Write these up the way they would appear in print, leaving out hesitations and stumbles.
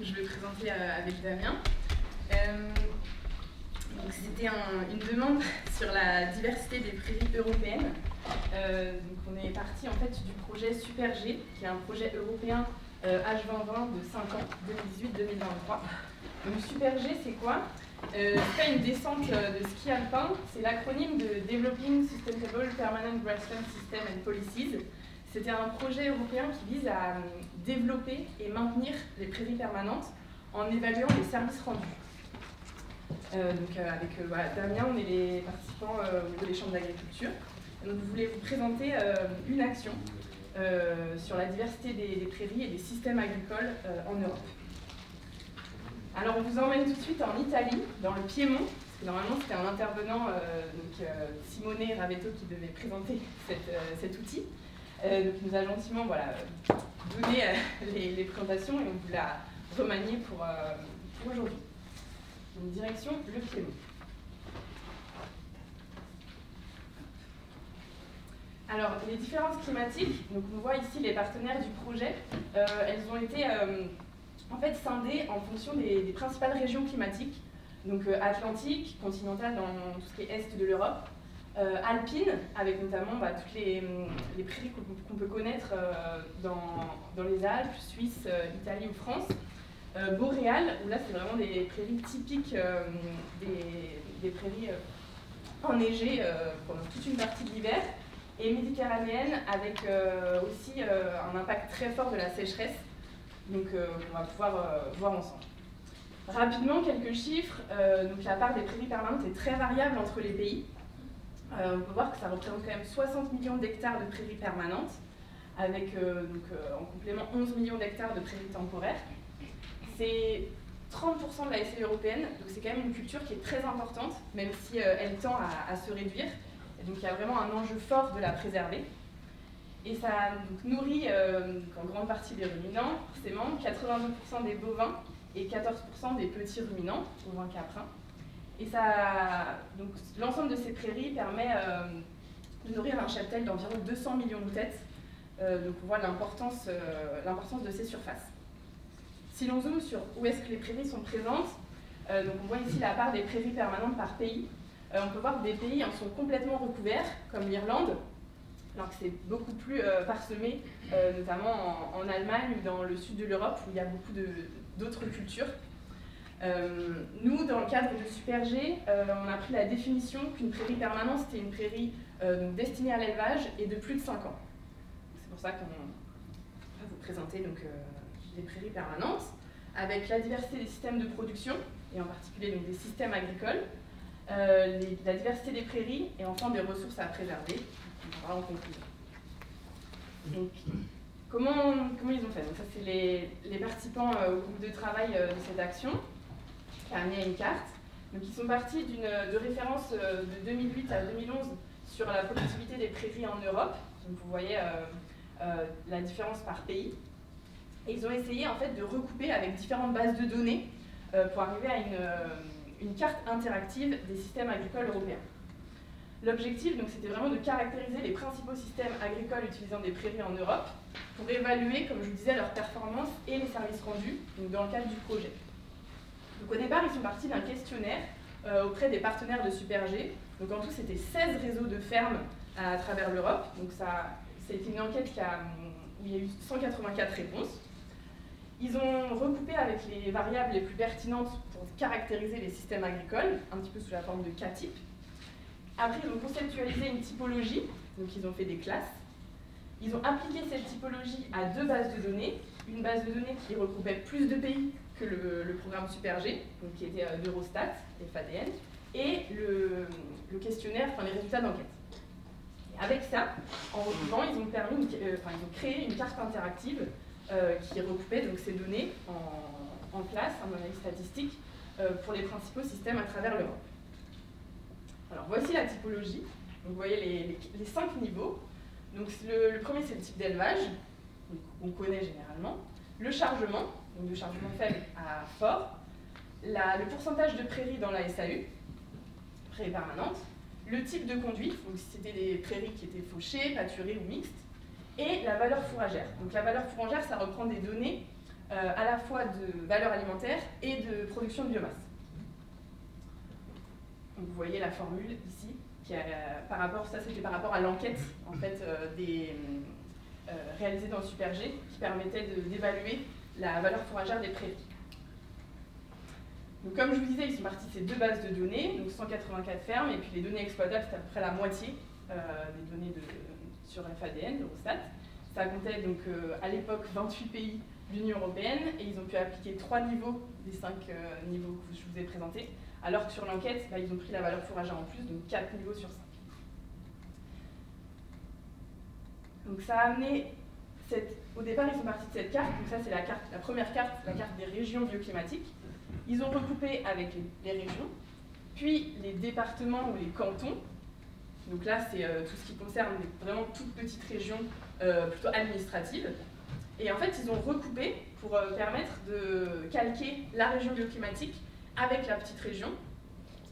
que je vais présenter avec Damien. C'était une demande sur la diversité des prairies européennes. Donc on est parti en fait du projet Super G, qui est un projet européen H2020 de 5 ans, 2018-2023. Donc Super G, c'est quoi? C'est pas une descente de ski alpin, c'est l'acronyme de Developing Sustainable Permanent Grassland System and Policies. C'était un projet européen qui vise à développer et maintenir les prairies permanentes en évaluant les services rendus. Avec Damien, on est les participants au niveau des chambres d'agriculture. Donc je voulais vous présenter une action sur la diversité des prairies et des systèmes agricoles en Europe. Alors on vous emmène tout de suite en Italie, dans le Piémont, parce que normalement c'était un intervenant, Simone Ravetto, qui devait présenter cet outil. Donc il nous a gentiment donné les présentations et on vous l'a remanié pour aujourd'hui. Donc direction le Piémont. Alors les différences climatiques, donc on voit ici les partenaires du projet, elles ont été en fait scindées en fonction des principales régions climatiques, donc Atlantique, continentale dans tout ce qui est est de l'Europe, alpine, avec notamment toutes les prairies qu'on peut connaître dans les Alpes, Suisse, Italie ou France, boréale, où là c'est vraiment des prairies typiques des prairies enneigées pendant toute une partie de l'hiver, et méditerranéenne avec aussi un impact très fort de la sécheresse, donc on va pouvoir voir ensemble. Rapidement, quelques chiffres. Donc la part des prairies permanentes est très variable entre les pays. On peut voir que ça représente quand même 60 millions d'hectares de prairies permanentes, avec en complément 11 millions d'hectares de prairies temporaires. C'est 30% de la SCI européenne, donc c'est quand même une culture qui est très importante, même si elle tend à se réduire. Et donc il y a vraiment un enjeu fort de la préserver. Et ça nourrit en grande partie des ruminants, forcément, 82% des bovins et 14% des petits ruminants, bovins caprins. Et l'ensemble de ces prairies permet de nourrir un cheptel d'environ 200 millions de têtes. Donc on voit l'importance de ces surfaces. Si l'on zoome sur où est-ce que les prairies sont présentes, donc on voit ici la part des prairies permanentes par pays. On peut voir que des pays en sont complètement recouverts, comme l'Irlande, alors que c'est beaucoup plus parsemé, notamment en Allemagne ou dans le sud de l'Europe, où il y a beaucoup d'autres cultures. Nous, dans le cadre de Super G, on a pris la définition qu'une prairie permanente, c'était une prairie destinée à l'élevage et de plus de 5 ans. C'est pour ça qu'on va vous présenter les prairies permanentes, avec la diversité des systèmes de production, et en particulier des systèmes agricoles, la diversité des prairies, et enfin des ressources à préserver. On verra en conclusion. Donc, comment ils ont fait? Donc ça, c'est les participants au groupe de travail de cette action, qui a amené à une carte. Donc ils sont partis de référence de 2008 à 2011 sur la productivité des prairies en Europe. Donc vous voyez la différence par pays. Et ils ont essayé en fait de recouper avec différentes bases de données pour arriver à une carte interactive des systèmes agricoles européens. L'objectif, c'était vraiment de caractériser les principaux systèmes agricoles utilisant des prairies en Europe pour évaluer, comme je vous disais, leur performance et les services rendus, donc dans le cadre du projet. Donc au départ, ils sont partis d'un questionnaire auprès des partenaires de Super G. Donc en tout, c'était 16 réseaux de fermes à travers l'Europe. Donc ça a été une enquête où il y a eu 184 réponses. Ils ont recoupé avec les variables les plus pertinentes pour caractériser les systèmes agricoles, un petit peu sous la forme de cas types. Après, ils ont conceptualisé une typologie, donc ils ont fait des classes. Ils ont appliqué cette typologie à 2 bases de données. Une base de données qui regroupait plus de pays que le programme Super G, donc qui était d'Eurostat, FADN, et le questionnaire, les résultats d'enquête. Avec ça, en recoupant, ils ont créé une carte interactive qui regroupait donc ces données en classe, en analyse statistique, pour les principaux systèmes à travers l'Europe. Alors voici la typologie. Donc, vous voyez les 5 niveaux. Donc, le premier, c'est le type d'élevage, qu'on connaît généralement. Le chargement, donc de chargement faible à fort. Le pourcentage de prairies dans la SAU, prairies permanentes. Le type de conduite, donc si c'était des prairies qui étaient fauchées, pâturées ou mixtes. Et la valeur fourragère. Donc la valeur fourragère, ça reprend des données à la fois de valeur alimentaire et de production de biomasse. Donc vous voyez la formule ici, qui ça c'était par rapport à l'enquête en fait, réalisée dans le Super G, qui permettait d'évaluer la valeur fourragère des prairies. Donc, comme je vous disais, ils sont partis de ces deux bases de données, donc 184 fermes, et puis les données exploitables, c'est à peu près la moitié des données sur FADN, d'Eurostat. Ça comptait donc à l'époque 28 pays de l'Union européenne, et ils ont pu appliquer 3 niveaux des 5 niveaux que je vous ai présentés, alors que sur l'enquête, ils ont pris la valeur fourragère en plus, donc 4 niveaux sur 5. Donc ça a amené, au départ ils sont partis de cette carte, donc ça c'est la première carte, la carte des régions bioclimatiques. Ils ont recoupé avec les régions, puis les départements ou les cantons. Donc là c'est tout ce qui concerne vraiment toutes petites régions plutôt administratives. Et en fait ils ont recoupé pour permettre de calquer la région bioclimatique avec la petite région,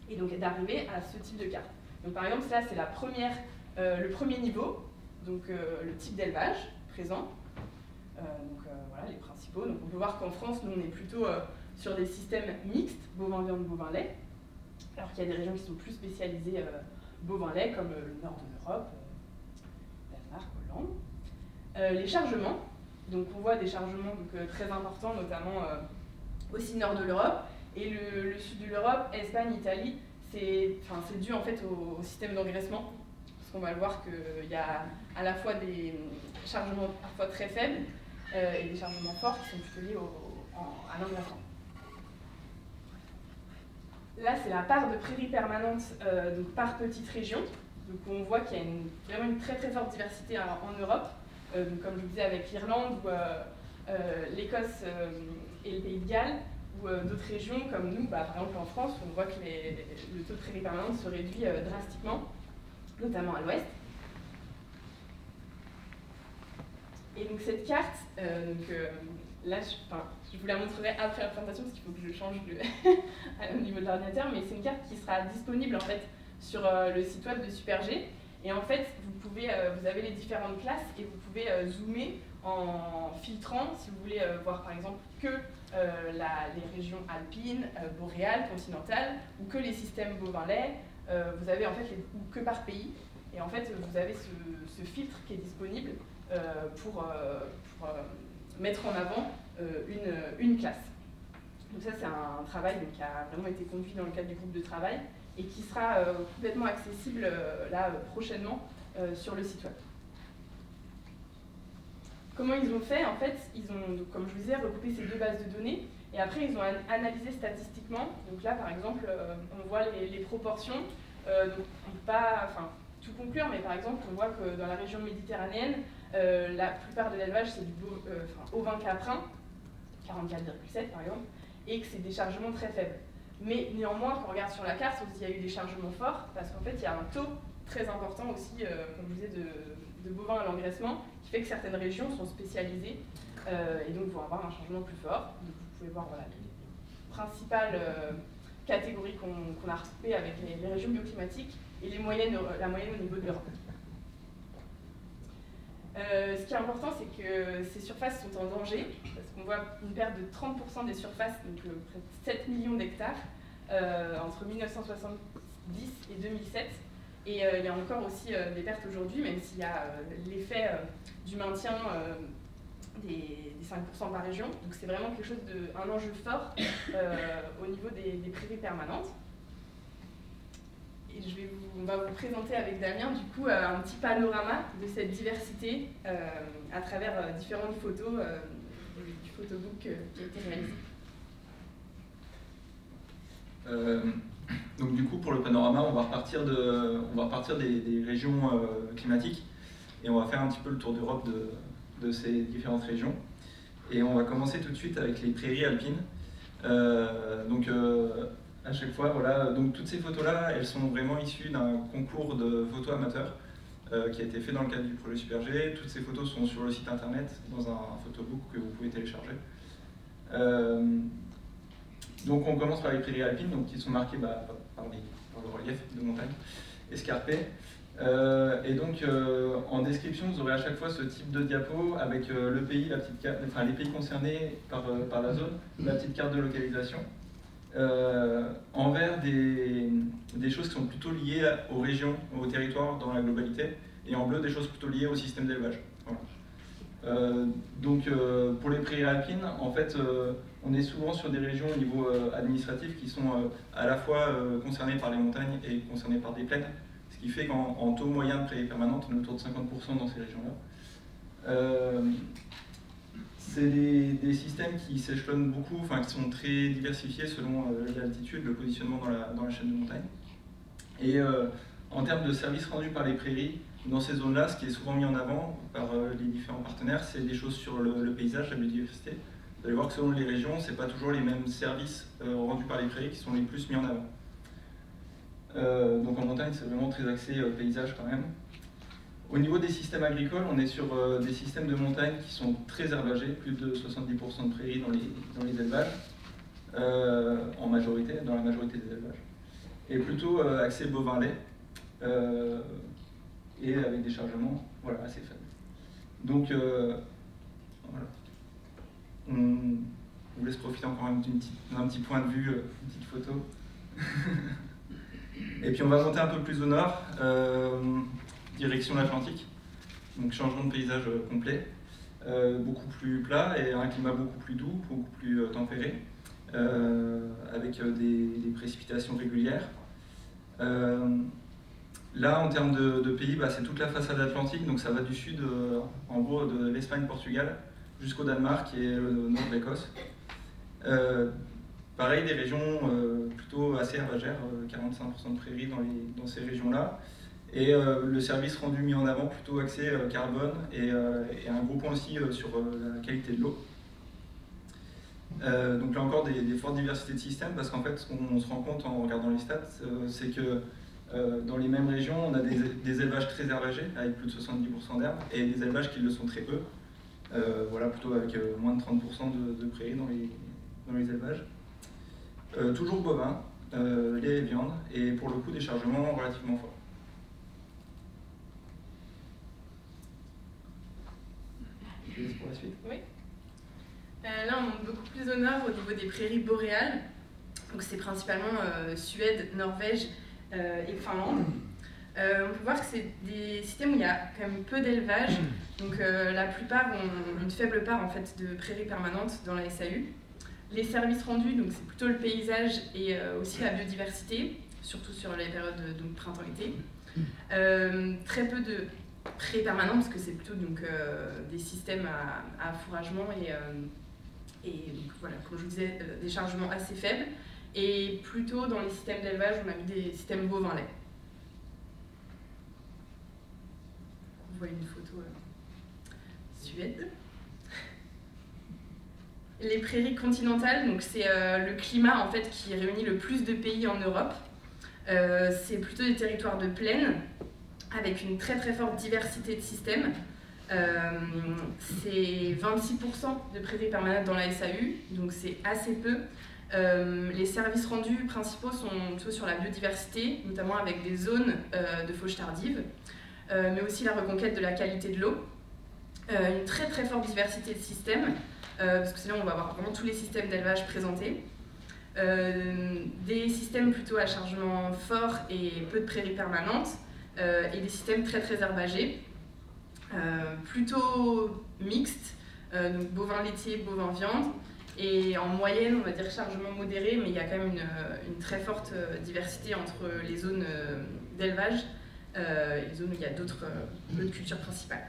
et donc d'arriver à ce type de carte. Donc par exemple là c'est le premier niveau, donc le type d'élevage présent, voilà les principaux. Donc on peut voir qu'en France, nous on est plutôt sur des systèmes mixtes, bovin-viande, bovin-lait, alors qu'il y a des régions qui sont plus spécialisées bovin-lait, comme le nord de l'Europe, Danemark, Hollande. Les chargements, donc on voit des chargements très importants, notamment aussi le nord de l'Europe, et le sud de l'Europe, Espagne, Italie, c'est dû en fait au système d'engraissement. Parce qu'on va le voir qu'il y a à la fois des chargements parfois très faibles et des chargements forts qui sont plutôt liés à l'engraissement. Là, c'est la part de prairies permanentes donc par petite région. Donc on voit qu'il y a vraiment une très très forte diversité en Europe. Donc, comme je vous disais avec l'Irlande ou l'Écosse et le Pays de Galles, ou d'autres régions comme nous, par exemple en France, où on voit que le taux de prairies permanentes se réduit drastiquement, notamment à l'ouest. Et donc cette carte, là je vous la montrerai après la présentation parce qu'il faut que je change au niveau de l'ordinateur, mais c'est une carte qui sera disponible en fait sur le site web de Super G. Et en fait, vous avez les différentes classes et vous pouvez zoomer en filtrant si vous voulez voir par exemple que les régions alpines, boréales, continentales, ou que les systèmes bovins-lait. Vous avez en fait ou que par pays, et en fait vous avez ce filtre qui est disponible pour mettre en avant une classe. Donc ça c'est un travail qui a vraiment été conduit dans le cadre du groupe de travail et qui sera complètement accessible là prochainement sur le site web. Comment ils ont fait? En fait, ils ont, comme je vous disais, recoupé ces deux bases de données et après ils ont analysé statistiquement. Donc là, par exemple, on voit les proportions. Donc on ne peut pas tout conclure, mais par exemple, on voit que dans la région méditerranéenne, la plupart de l'élevage, c'est du ovin caprin, 44,7 par exemple, et que c'est des chargements très faibles. Mais néanmoins, quand on regarde sur la carte, on se dit qu'il y a eu des chargements forts, parce qu'en fait, il y a un taux très important aussi, comme je vous disais, de bovins à l'engraissement, qui fait que certaines régions sont spécialisées, et donc vont avoir un changement plus fort. Donc vous pouvez voir voilà, les principales catégories qu'on a recoupées avec les régions bioclimatiques, et la moyenne au niveau de l'Europe. Ce qui est important, c'est que ces surfaces sont en danger, parce qu'on voit une perte de 30% des surfaces, donc près de 7 millions d'hectares, entre 1970 et 2007. Et il y a encore aussi des pertes aujourd'hui, même s'il y a l'effet du maintien des 5% par région. Donc c'est vraiment quelque chose un enjeu fort au niveau des prairies permanentes. Et on va vous présenter avec Damien du coup un petit panorama de cette diversité à travers différentes photos du photobook qui a été réalisé. Donc du coup pour le panorama, on va repartir des régions climatiques et on va faire un petit peu le tour d'Europe de ces différentes régions. Et on va commencer tout de suite avec les prairies alpines. À chaque fois, voilà, donc toutes ces photos-là, elles sont vraiment issues d'un concours de photos amateurs qui a été fait dans le cadre du projet Super G. Toutes ces photos sont sur le site internet, dans un photobook que vous pouvez télécharger. Donc on commence par les prairies alpines, donc, qui sont marquées par le relief de montagne escarpées. Et donc, en description, vous aurez à chaque fois ce type de diapo avec le pays, la petite carte, enfin les pays concernés par la zone, la petite carte de localisation. En vert, des choses qui sont plutôt liées aux régions, aux territoires dans la globalité, et en bleu, des choses plutôt liées au système d'élevage. Voilà. Donc, pour les prairies alpines, en fait, on est souvent sur des régions au niveau administratif qui sont à la fois concernées par les montagnes et concernées par des plaines, ce qui fait qu'en taux moyen de prairies permanentes, on est autour de 50% dans ces régions-là. C'est des systèmes qui s'échelonnent beaucoup, enfin qui sont très diversifiés selon l'altitude, le positionnement dans la chaîne de montagne. Et en termes de services rendus par les prairies, dans ces zones-là, ce qui est souvent mis en avant par les différents partenaires, c'est des choses sur le paysage, la biodiversité. Vous allez voir que selon les régions, ce n'est pas toujours les mêmes services rendus par les prairies qui sont les plus mis en avant. Donc en montagne, c'est vraiment très axé paysage quand même. Au niveau des systèmes agricoles, on est sur des systèmes de montagne qui sont très herbagés, plus de 70% de prairies dans les élevages, en majorité, dans la majorité des élevages. Et plutôt axé bovin-lait, et avec des chargements voilà, assez faibles. Donc, voilà. On vous laisse profiter encore d'un petit point de vue, une petite photo. Et puis on va monter un peu plus au nord. Direction l'Atlantique, donc changement de paysage complet, beaucoup plus plat et un climat beaucoup plus doux, beaucoup plus tempéré, avec des précipitations régulières. Là, en termes de pays, bah, c'est toute la façade atlantique, donc ça va du sud, en gros, de l'Espagne-Portugal jusqu'au Danemark et le nord de l'Écosse. Pareil, des régions plutôt assez herbagères, 45% de prairies dans ces régions-là. Et le service rendu mis en avant plutôt axé carbone et un gros point aussi sur la qualité de l'eau. Donc là encore des fortes diversités de systèmes parce qu'en fait ce qu'on se rend compte en regardant les stats c'est que dans les mêmes régions on a des élevages très herbagés avec plus de 70% d'herbes et des élevages qui le sont très peu, voilà plutôt avec moins de 30% de prairies dans les élevages. Toujours bovins, lait et viande et pour le coup des chargements relativement forts. Pour la suite. Oui. Là, on monte beaucoup plus au nord au niveau des prairies boréales. Donc, c'est principalement Suède, Norvège et Finlande. On peut voir que c'est des systèmes où il y a quand même peu d'élevage. Donc, la plupart ont une faible part en fait, de prairies permanentes dans la SAU. Les services rendus, donc c'est plutôt le paysage et aussi la biodiversité, surtout sur les périodes donc printemps-été. Très peu de prairies permanentes parce que c'est plutôt donc, des systèmes à fourragement et donc, voilà, comme je vous disais, des chargements assez faibles. Et plutôt dans les systèmes d'élevage, on a mis des systèmes bovins-lait. Vous voyez une photo Suède. Les prairies continentales, donc c'est le climat en fait qui réunit le plus de pays en Europe. C'est plutôt des territoires de plaine avec une très très forte diversité de systèmes. C'est 26% de prairies permanentes dans la SAU, donc c'est assez peu. Les services rendus principaux sont plutôt sur la biodiversité, notamment avec des zones de fauche tardive, mais aussi la reconquête de la qualité de l'eau. Une très très forte diversité de systèmes, parce que c'est là où on va avoir vraiment tous les systèmes d'élevage présentés. Des systèmes plutôt à chargement fort et peu de prairies permanentes, et des systèmes très très herbagés, plutôt mixtes, donc bovin laitier, bovin viande, et en moyenne on va dire chargement modéré, mais il y a quand même une très forte diversité entre les zones d'élevage et les zones où il y a d'autres cultures principales.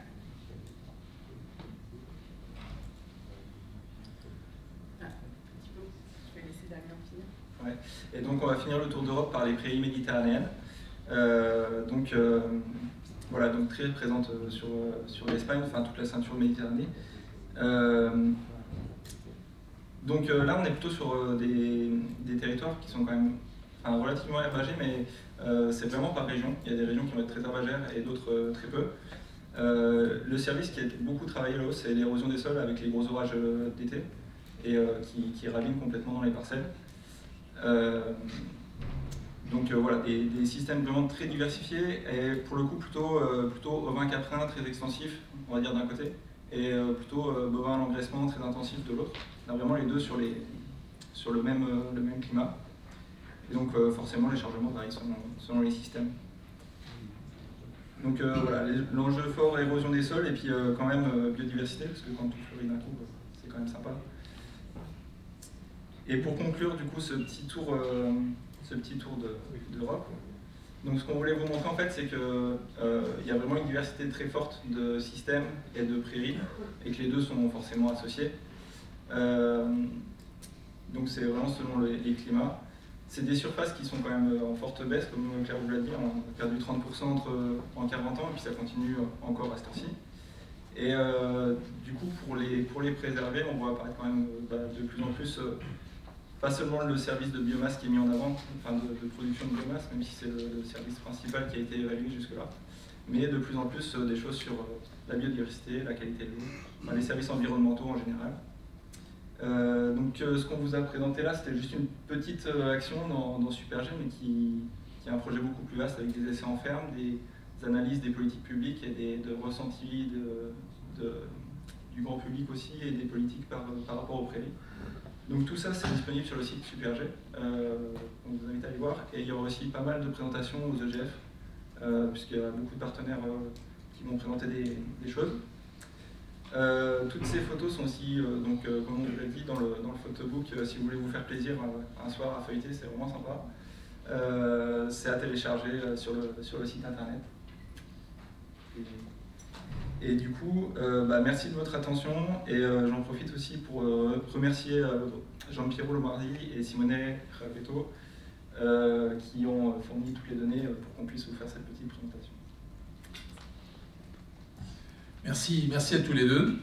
Ouais. Et donc on va finir le tour d'Europe par les prairies méditerranéennes. Voilà, donc très présente sur l'Espagne, enfin toute la ceinture Méditerranée. Donc là on est plutôt sur des territoires qui sont quand même relativement herbagés, mais c'est vraiment par région. Il y a des régions qui vont être très herbagères et d'autres très peu. Le service qui a été beaucoup travaillé là-haut, c'est l'érosion des sols avec les gros orages d'été et qui ravine complètement dans les parcelles. Donc voilà, des systèmes vraiment très diversifiés et pour le coup plutôt ovin-caprin très extensif, on va dire d'un côté, et plutôt bovin à l'engraissement très intensif de l'autre. On a vraiment les deux sur le même climat. Et donc forcément les chargements varient selon les systèmes. Donc voilà, l'enjeu fort, érosion des sols et puis quand même biodiversité, parce que quand tout fleurit d'un coup, c'est quand même sympa. Et pour conclure du coup ce petit tour d'Europe, donc ce qu'on voulait vous montrer en fait, c'est qu'il y a vraiment une diversité très forte de systèmes et de prairies, et que les deux sont forcément associés. Donc c'est vraiment selon les climats. C'est des surfaces qui sont quand même en forte baisse, comme Claire vous l'a dit, on a perdu 30% en 40 ans, et puis ça continue encore à cette heure-ci. Et du coup, pour les préserver, on voit apparaître quand même de plus en plus, pas seulement le service de biomasse qui est mis en avant, enfin de production de biomasse, même si c'est le service principal qui a été évalué jusque-là, mais de plus en plus des choses sur la biodiversité, la qualité de l'eau, enfin, les services environnementaux en général. Donc ce qu'on vous a présenté là, c'était juste une petite action dans Super G, mais qui est un projet beaucoup plus vaste avec des essais en ferme, des analyses des politiques publiques et de ressentis du grand public aussi et des politiques par rapport aux prairies. Donc tout ça, c'est disponible sur le site Super G, on vous invite à aller voir. Et il y aura aussi pas mal de présentations aux EGF, puisqu'il y a beaucoup de partenaires qui vont présenter des choses. Toutes ces photos sont aussi, donc, comme on vous l'a dit, dans le photobook, si vous voulez vous faire plaisir un soir à feuilleter, c'est vraiment sympa. C'est à télécharger sur le site internet. Et du coup, merci de votre attention et j'en profite aussi pour remercier Jean-Pierre Lomardi et Simone Ravetto qui ont fourni toutes les données pour qu'on puisse vous faire cette petite présentation. Merci à tous les deux.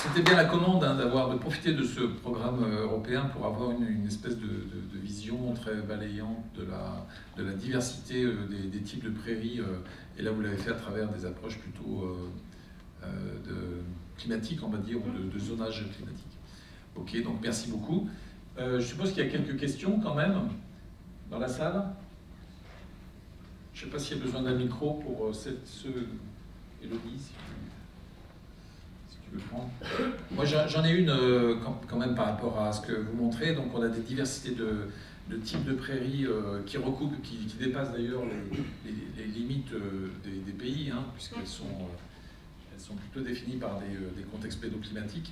C'était bien la commande de profiter de ce programme européen pour avoir une espèce de vision très balayante de la diversité des types de prairies. Et là, vous l'avez fait à travers des approches plutôt climatiques, on va dire, ou de zonage climatique. Ok, donc merci beaucoup. Je suppose qu'il y a quelques questions quand même dans la salle. Je ne sais pas s'il y a besoin d'un micro pour Élodie, si tu veux prendre. Moi, j'en ai une quand même par rapport à ce que vous montrez. Donc, on a des diversités de types de prairies qui recoupent, qui dépassent d'ailleurs les limites des pays, hein, puisqu'elles sont plutôt définies par des contextes pédoclimatiques.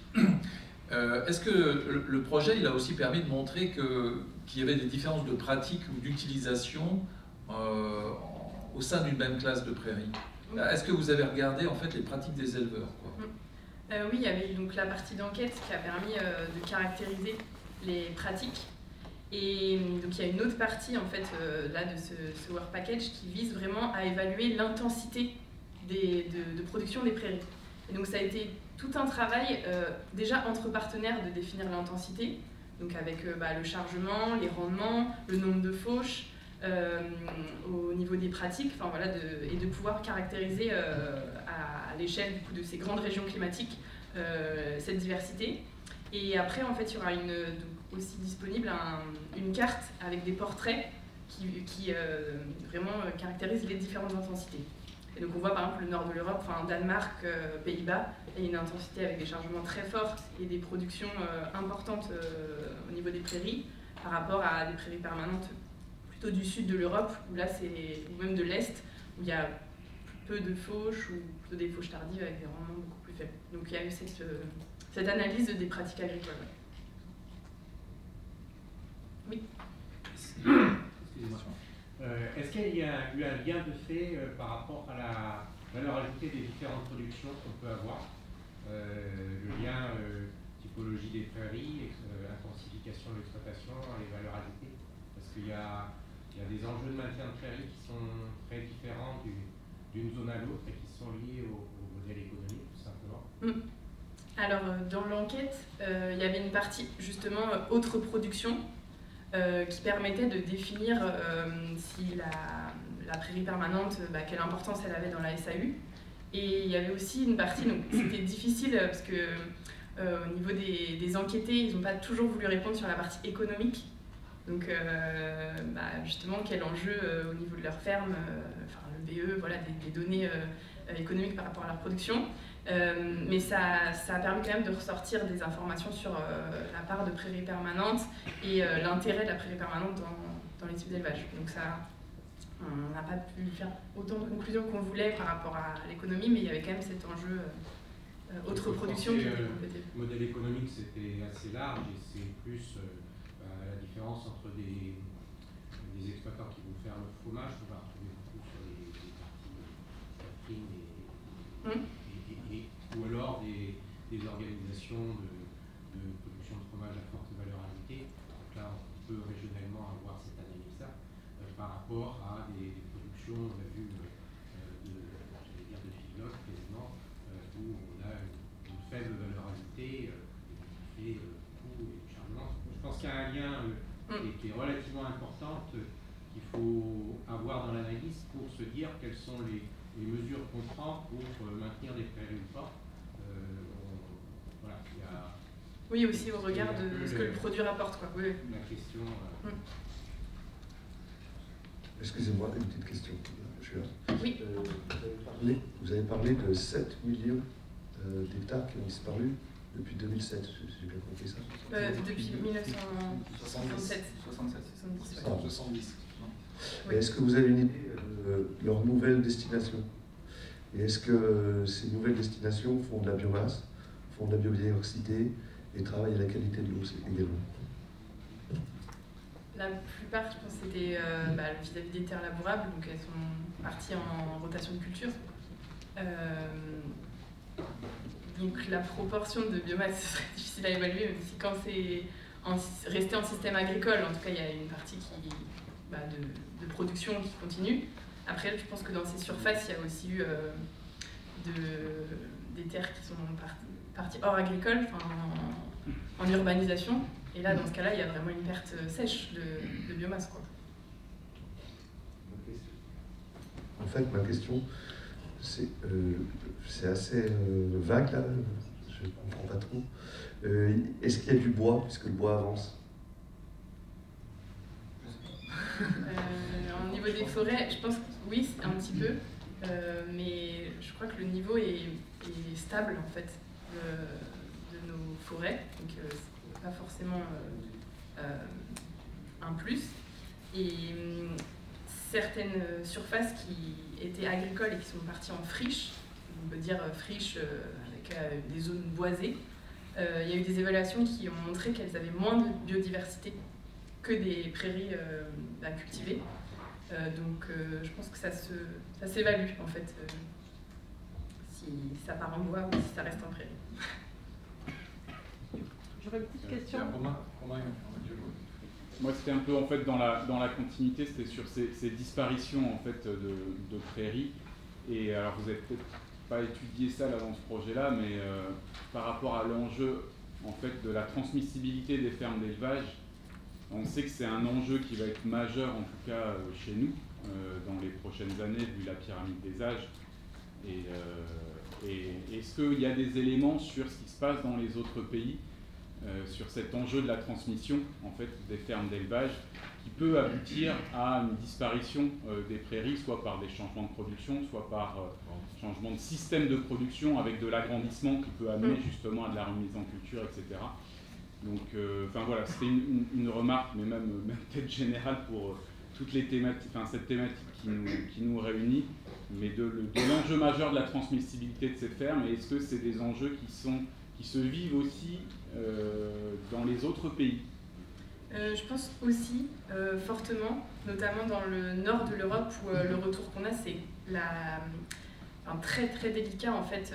Est-ce que le projet il a aussi permis de montrer qu'il y avait des différences de pratiques ou d'utilisation au sein d'une même classe de prairies? Est-ce que vous avez regardé en fait les pratiques des éleveurs, quoi? Oui, il y avait donc la partie d'enquête qui a permis de caractériser les pratiques. Et donc il y a une autre partie en fait là de ce Work Package qui vise vraiment à évaluer l'intensité de production des prairies. Et donc ça a été tout un travail déjà entre partenaires de définir l'intensité, donc avec le chargement, les rendements, le nombre de fauches, au niveau des pratiques, enfin, voilà, et de pouvoir caractériser à l'échelle de ces grandes régions climatiques cette diversité. Et après, en fait, il y aura aussi disponible une carte avec des portraits qui vraiment caractérisent les différentes intensités. Et donc on voit par exemple le nord de l'Europe, enfin Danemark, Pays-Bas, il y a une intensité avec des chargements très forts et des productions importantes au niveau des prairies par rapport à des prairies permanentes plutôt du sud de l'Europe, où là c'est, ou même de l'Est, où il y a peu de fauches ou plutôt des fauches tardives avec des rendements beaucoup plus faibles. Donc il y a eu cette analyse des pratiques agricoles. Oui. Excusez-moi. Est-ce qu'il y a eu un lien de fait par rapport à la valeur ajoutée des différentes productions qu'on peut avoir, le lien typologie des prairies, intensification de l'exploitation, les valeurs ajoutées? Parce qu'il y a des enjeux de maintien de prairies qui sont très différents d'une zone à l'autre et qui sont liés au modèle économique, tout simplement. Alors, dans l'enquête, il y avait une partie, justement, autre production, qui permettait de définir si la prairie permanente, quelle importance elle avait dans la SAU. Et il y avait aussi une partie, donc c'était difficile parce que Au niveau des enquêtés, ils n'ont pas toujours voulu répondre sur la partie économique. Donc justement, quel enjeu au niveau de leur ferme, le BE, voilà, des données économiques par rapport à leur production. Mais ça a permis quand même de ressortir des informations sur la part de prairies permanentes et l'intérêt de la prairie permanente dans les types d'élevage. Donc ça, on n'a pas pu faire autant de conclusions qu'on voulait par rapport à l'économie, mais il y avait quand même cet enjeu autre production qui était complétée. Le modèle économique, c'était assez large et c'est plus la différence entre des exploitants qui vont faire le fromage, on va retrouver beaucoup sur les parties prime ou alors des organisations de production de fromage à forte valeur ajoutée. Donc là, on peut régionalement avoir cette analyse-là par rapport à des productions, on a vu, de filotes quasiment, où on a une faible valeur ajoutée et coût et chargement. Je pense qu'il y a un lien qui est relativement important qu'il faut avoir dans l'analyse pour se dire quelles sont les mesures qu'on prend pour maintenir des prairies ou pas. Voilà, il y a oui, aussi au regard de ce que le produit rapporte, quoi. Oui. La question. Excusez-moi, une petite question. Je suis là. Oui. Vous avez parlé de 7 millions d'hectares qui ont disparu depuis 2007, j'ai bien compris ça. Depuis 1967. 70. Oui. Est-ce que vous avez une idée de leur nouvelle destination? Et est-ce que ces nouvelles destinations font de la biomasse, font de la biodiversité et travaillent à la qualité de l'eau également? La plupart, je pense, c'était vis-à-vis des terres labourables, donc elles sont parties en rotation de culture. Donc la proportion de biomasse, ce serait difficile à évaluer, même si quand c'est resté en système agricole, en tout cas il y a une partie de production qui continue. Après, je pense que dans ces surfaces, il y a aussi eu des terres qui sont parties hors agricole, en urbanisation. Et là, dans ce cas-là, il y a vraiment une perte sèche de biomasse, quoi. En fait, ma question, c'est assez vague, là, je ne comprends pas trop. Est-ce qu'il y a du bois, puisque le bois avance? Au niveau des forêts, je pense que oui, un petit peu. Mais je crois que le niveau est stable, en fait, de nos forêts. Donc, c'est pas forcément un plus. Et certaines surfaces qui étaient agricoles et qui sont parties en friche, on peut dire friche avec des zones boisées, il y a eu des évaluations qui ont montré qu'elles avaient moins de biodiversité que des prairies cultivées. Donc je pense que ça s'évalue en fait, si ça part en bois ou si ça reste en prairie. J'aurais une petite question. Moi, c'était un peu en fait dans la continuité, c'était sur ces disparitions en fait de prairies. Et alors, vous n'avez peut-être pas étudié ça là dans ce projet-là, mais par rapport à l'enjeu en fait de la transmissibilité des fermes d'élevage, on sait que c'est un enjeu qui va être majeur en tout cas chez nous dans les prochaines années vu la pyramide des âges. Et est-ce qu'il y a des éléments sur ce qui se passe dans les autres pays? Sur cet enjeu de la transmission en fait, des fermes d'élevage qui peut aboutir à une disparition des prairies, soit par des changements de production, soit par changement de système de production avec de l'agrandissement qui peut amener justement à de la remise en culture, etc. Donc, voilà, c'était une remarque, mais même peut-être générale pour toutes les thématiques, cette thématique qui nous réunit, mais de l'enjeu majeur de la transmissibilité de ces fermes. Et est-ce que c'est des enjeux qui se vivent aussi dans les autres pays? Je pense aussi fortement, notamment dans le nord de l'Europe où le retour qu'on a, c'est très très délicat en fait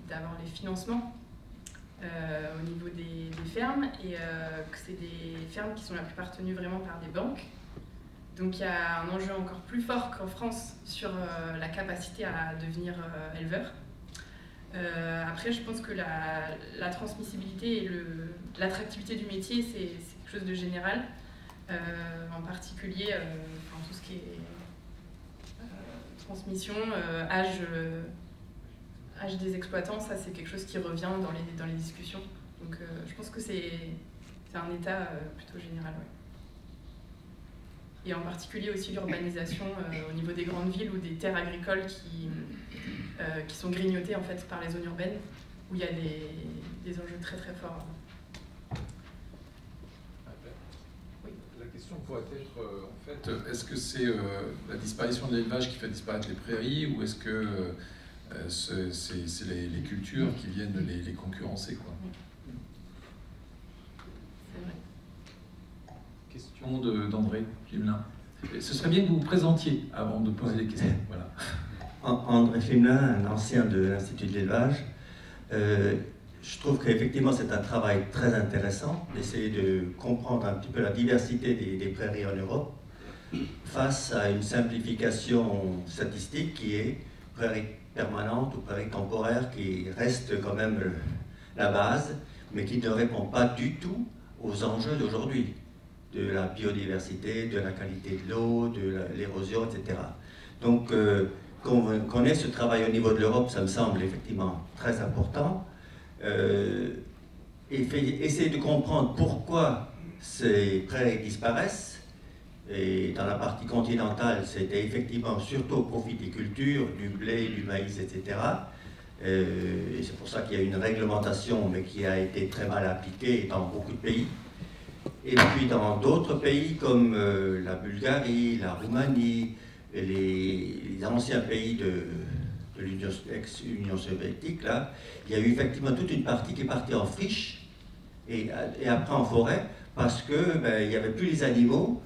d'avoir les financements au niveau des fermes et que c'est des fermes qui sont la plupart tenues vraiment par des banques. Donc il y a un enjeu encore plus fort qu'en France sur la capacité à devenir éleveur. Après, je pense que la transmissibilité et l'attractivité du métier, c'est quelque chose de général. En particulier, tout ce qui est transmission, âge âge des exploitants, ça c'est quelque chose qui revient dans les discussions. Donc je pense que c'est un état plutôt général. Ouais. Et en particulier aussi l'urbanisation au niveau des grandes villes ou des terres agricoles qui sont grignotées en fait par les zones urbaines, où il y a des enjeux très très forts. Oui. La question pourrait être, en fait, est-ce que c'est la disparition de l'élevage qui fait disparaître les prairies, ou est-ce que c'est les cultures qui viennent les concurrencer, quoi. C'est vrai. Question d'André Flimelin. Ce serait bien que vous vous présentiez avant de poser les questions. Voilà. André Flimelin, un ancien de l'Institut de l'élevage. Je trouve qu'effectivement c'est un travail très intéressant d'essayer de comprendre un petit peu la diversité des prairies en Europe face à une simplification statistique qui est prairie permanente ou prairie temporaire, qui reste quand même la base, mais qui ne répond pas du tout aux enjeux d'aujourd'hui, de la biodiversité, de la qualité de l'eau, de l'érosion, etc. Donc qu'on ait ce travail au niveau de l'Europe, ça me semble effectivement très important. Essayer de comprendre pourquoi ces prairies disparaissent. Et dans la partie continentale, c'était effectivement surtout au profit des cultures, du blé, du maïs, etc. Et c'est pour ça qu'il y a une réglementation, mais qui a été très mal appliquée dans beaucoup de pays. Et puis dans d'autres pays comme la Bulgarie, la Roumanie, les anciens pays de l'ex-Union soviétique, là, il y a eu effectivement toute une partie qui est partie en friche et après en forêt, parce que il n'y avait plus les animaux,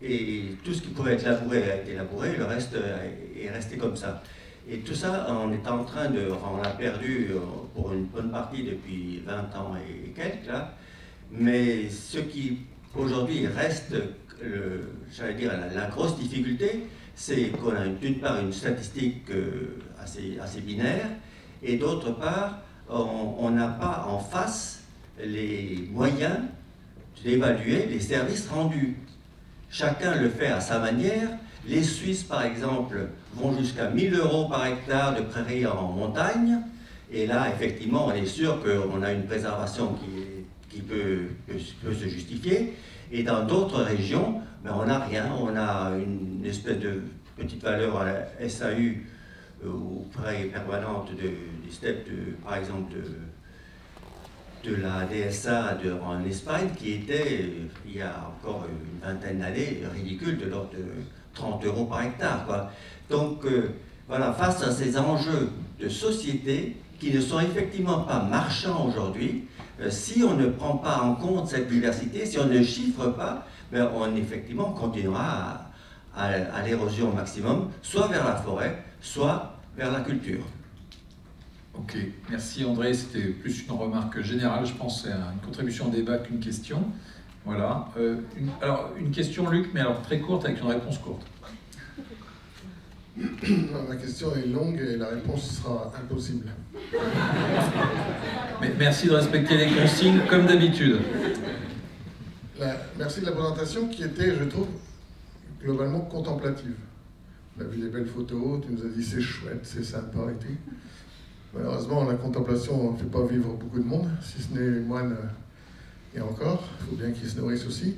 et tout ce qui pouvait être labouré a été labouré, le reste est resté comme ça. Et tout ça, on est en train de... Enfin, on l'a perdu pour une bonne partie depuis 20 ans et quelques, là. Mais ce qui, aujourd'hui, reste, j'allais dire, la grosse difficulté, c'est qu'on a d'une part une statistique assez binaire, et d'autre part, on n'a pas en face les moyens d'évaluer les services rendus. Chacun le fait à sa manière. Les Suisses, par exemple, vont jusqu'à 1 000 € par hectare de prairies en montagne, et là, effectivement, on est sûr qu'on a une préservation qui peut se justifier. Et dans d'autres régions, on n'a rien, on a une espèce de petite valeur à la SAU ou prairie permanente des steppes, par exemple, de la DSA en Espagne, qui était, il y a encore une vingtaine d'années, ridicule, de l'ordre de 30 € par hectare, quoi. Donc, voilà, face à ces enjeux de société qui ne sont effectivement pas marchands aujourd'hui, si on ne prend pas en compte cette diversité, si on ne chiffre pas, on effectivement continuera à l'érosion au maximum, soit vers la forêt, soit vers la culture. Ok, merci André, c'était plus une remarque générale, je pense que c'est une contribution au débat qu'une question. Voilà. Alors, une question, Luc, mais alors très courte avec une réponse courte. Ma question est longue et la réponse sera impossible. Mais merci de respecter les consignes comme d'habitude. Merci de la présentation qui était, je trouve, globalement contemplative. On a vu des belles photos, tu nous as dit c'est chouette, c'est sympa et tout. Malheureusement, la contemplation ne fait pas vivre beaucoup de monde, si ce n'est les moines et encore, il faut bien qu'ils se nourrissent aussi.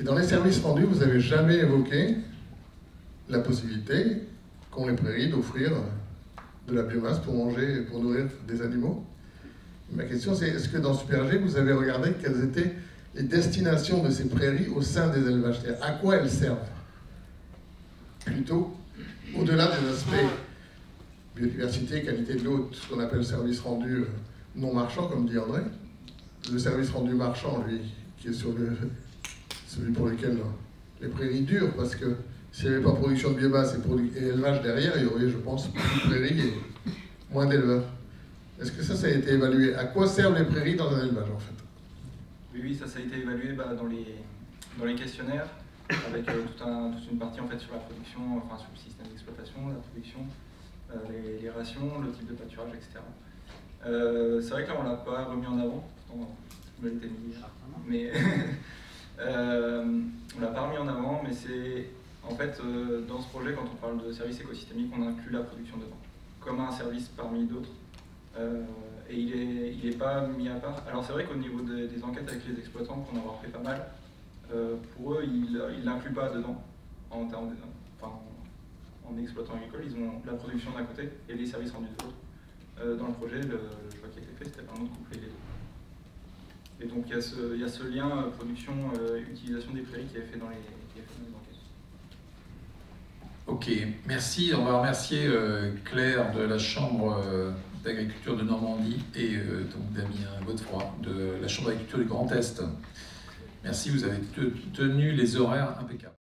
Et dans les services rendus, vous n'avez jamais évoqué la possibilité qu'ont les prairies d'offrir de la biomasse pour manger, pour nourrir des animaux. Ma question c'est, est-ce que dans Super G, vous avez regardé quelles étaient les destinations de ces prairies au sein des élevages, c'est-à-dire à quoi elles servent? Plutôt, au-delà des aspects biodiversité, qualité de l'eau, ce qu'on appelle service rendu non marchand, comme dit André. Le service rendu marchand, lui, qui est sur celui pour lequel les prairies durent, parce que s'il n'y avait pas production de biomasse et élevage derrière, il y aurait, je pense, plus de prairies et moins d'éleveurs. Est-ce que ça a été évalué? À quoi servent les prairies dans un élevage, en fait? Oui, ça a été évalué dans les questionnaires, avec toute une partie en fait, sur la production, enfin sur le système d'exploitation, la production, les rations, le type de pâturage, etc. C'est vrai que là, on ne l'a pas remis en avant, pourtant, on l'était mis hier, mais on ne l'a pas remis en avant, mais c'est en fait dans ce projet, quand on parle de services écosystémiques, on inclut la production dedans. comme un service parmi d'autres. Et il est pas mis à part. Alors c'est vrai qu'au niveau des enquêtes avec les exploitants, pour en avoir fait pas mal, pour eux, ils ne l'incluent pas dedans, en exploitant agricole. Ils ont la production d'un côté et les services rendus de l'autre. Dans le projet, le choix qui a été fait, c'était vraiment de coupler les deux. Et donc il y a ce lien production-utilisation des prairies qui est fait dans les enquêtes. Ok, merci. On va remercier Claire de la Chambre d'agriculture de Normandie et donc Damien Godefroy de la Chambre d'agriculture du Grand Est. Merci, vous avez tenu les horaires impeccables.